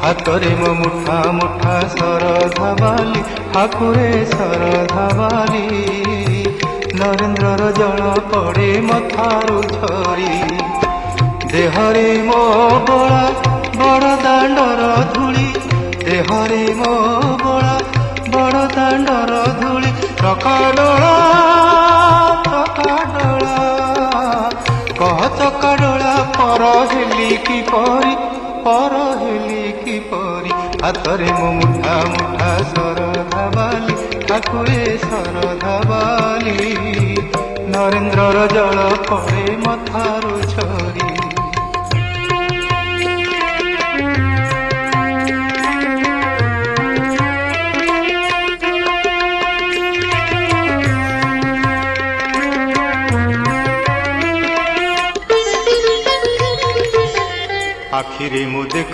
ହାତରେ ମୋ ମୁଠା ମୁଠା ଶରଧା ବାଲି, ଠାକୁରେ ଶରଧା ବାଲି। ନରେନ୍ଦ୍ରର ଜଳ ପଡ଼େ ମଥାରୁ ଝରି, ଦେହରେ ମୋ ବଳା ବଡ଼ ଦାଣ୍ଡର ଧୂଳି, ଦେହରେ ମୋ ବଳା ବଡ଼ ଦାଣ୍ଡର ଧୂଳି। ଚକାଡୋଳା ଚକାଡୋଳା କହ ଚକାଡୋଳା ପର ହେଲି କିପରି, ପର ହେଲି କିପରି। ହାତରେ ମୋ ମୁଠା ମୁଠା ଶରଧା ବାଲି, ଠାକୁରେ ଶରଧା ବାଲି। ନରେନ୍ଦ୍ରର ଜଳ ପଡ଼େ ମଥାରୁ ଝରି। आखिरे मु देख